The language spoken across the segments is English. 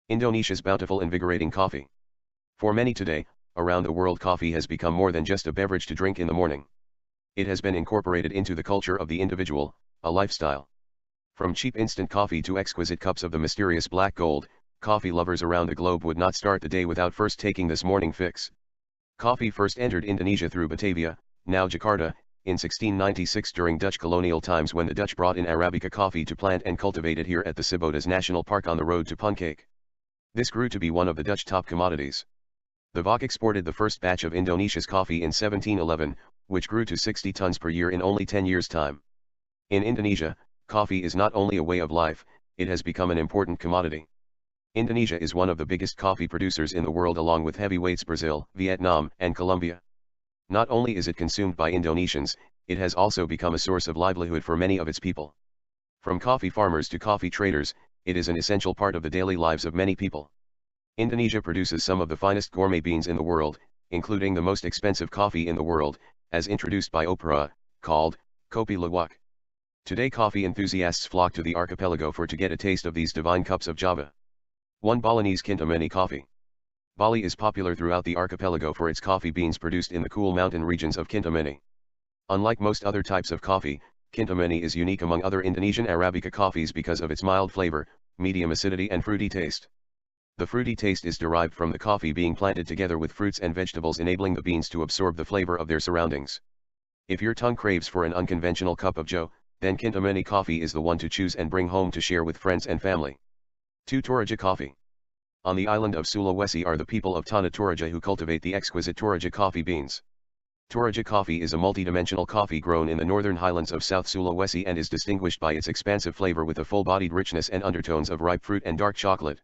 Indonesia's bountiful invigorating coffee. For many today, around the world coffee has become more than just a beverage to drink in the morning. It has been incorporated into the culture of the individual, a lifestyle. From cheap instant coffee to exquisite cups of the mysterious black gold, coffee lovers around the globe would not start the day without first taking this morning fix. Coffee first entered Indonesia through Batavia, now Jakarta, in 1696 during Dutch colonial times when the Dutch brought in Arabica coffee to plant and cultivate it here at the Sibodas National Park on the road to Puncake. This grew to be one of the Dutch top commodities. The VOC exported the first batch of Indonesia's coffee in 1711, which grew to 60 tons per year in only 10 years' time. In Indonesia, coffee is not only a way of life, it has become an important commodity. Indonesia is one of the biggest coffee producers in the world along with heavyweights Brazil, Vietnam, and Colombia. Not only is it consumed by Indonesians, it has also become a source of livelihood for many of its people. From coffee farmers to coffee traders, it is an essential part of the daily lives of many people. Indonesia produces some of the finest gourmet beans in the world, including the most expensive coffee in the world, as introduced by Oprah, called Kopi Luwak. Today coffee enthusiasts flock to the archipelago to get a taste of these divine cups of Java. 1. Balinese Kintamani coffee. Bali is popular throughout the archipelago for its coffee beans produced in the cool mountain regions of Kintamani. Unlike most other types of coffee, Kintamani is unique among other Indonesian Arabica coffees because of its mild flavor, medium acidity and fruity taste. The fruity taste is derived from the coffee being planted together with fruits and vegetables, enabling the beans to absorb the flavor of their surroundings. If your tongue craves for an unconventional cup of joe, then Kintamani coffee is the one to choose and bring home to share with friends and family. 2. Toraja coffee. On the island of Sulawesi are the people of Tanah Toraja who cultivate the exquisite Toraja coffee beans. Toraja coffee is a multidimensional coffee grown in the northern highlands of South Sulawesi and is distinguished by its expansive flavor with a full-bodied richness and undertones of ripe fruit and dark chocolate.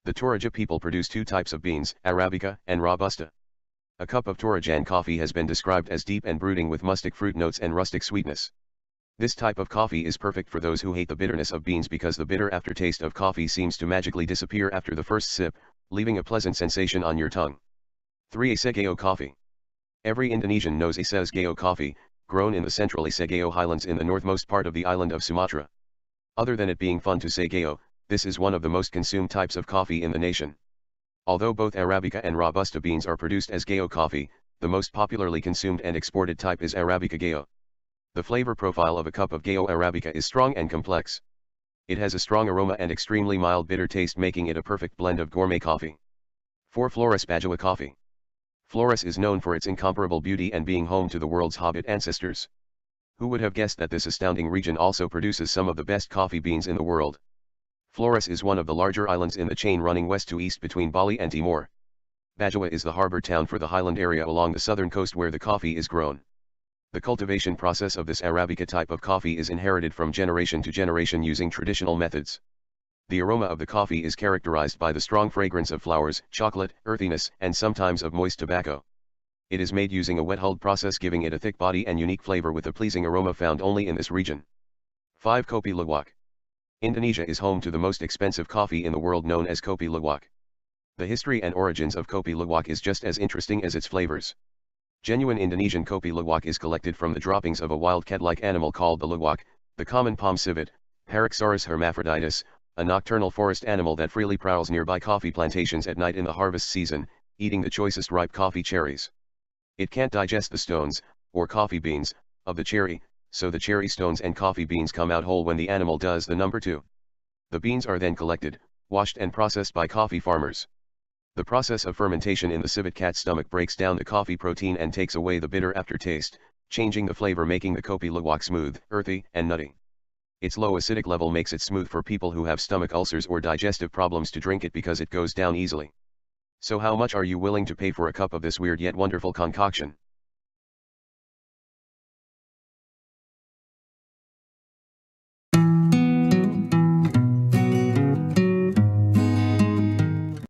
The Toraja people produce two types of beans, Arabica and Robusta. A cup of Torajan coffee has been described as deep and brooding with mustic fruit notes and rustic sweetness. This type of coffee is perfect for those who hate the bitterness of beans because the bitter aftertaste of coffee seems to magically disappear after the first sip, leaving a pleasant sensation on your tongue. 3. Aceh Gayo coffee. Every Indonesian knows Aceh's Gayo coffee, grown in the central Aceh Gayo highlands in the northmost part of the island of Sumatra. Other than it being fun to say Gayo, this is one of the most consumed types of coffee in the nation. Although both Arabica and Robusta beans are produced as Gayo coffee, the most popularly consumed and exported type is Arabica Gayo. The flavor profile of a cup of Gayo Arabica is strong and complex. It has a strong aroma and extremely mild bitter taste, making it a perfect blend of gourmet coffee. 4. Flores Bajau coffee. Flores is known for its incomparable beauty and being home to the world's hobbit ancestors. Who would have guessed that this astounding region also produces some of the best coffee beans in the world? Flores is one of the larger islands in the chain running west to east between Bali and Timor. Bajau is the harbor town for the highland area along the southern coast where the coffee is grown. The cultivation process of this Arabica type of coffee is inherited from generation to generation using traditional methods. The aroma of the coffee is characterized by the strong fragrance of flowers, chocolate, earthiness, and sometimes of moist tobacco. It is made using a wet-hulled process, giving it a thick body and unique flavor with a pleasing aroma found only in this region. 5. Kopi Luwak. Indonesia is home to the most expensive coffee in the world, known as Kopi Luwak. The history and origins of Kopi Luwak is just as interesting as its flavors. Genuine Indonesian Kopi Luwak is collected from the droppings of a wild cat-like animal called the luwak, the common palm civet, Paraxorus hermaphroditus, a nocturnal forest animal that freely prowls nearby coffee plantations at night in the harvest season, eating the choicest ripe coffee cherries. It can't digest the stones, or coffee beans, of the cherry, so the cherry stones and coffee beans come out whole when the animal does the number 2. The beans are then collected, washed and processed by coffee farmers. The process of fermentation in the civet cat's stomach breaks down the coffee protein and takes away the bitter aftertaste, changing the flavor, making the Kopi Luwak smooth, earthy, and nutty. Its low acidic level makes it smooth for people who have stomach ulcers or digestive problems to drink it because it goes down easily. So how much are you willing to pay for a cup of this weird yet wonderful concoction?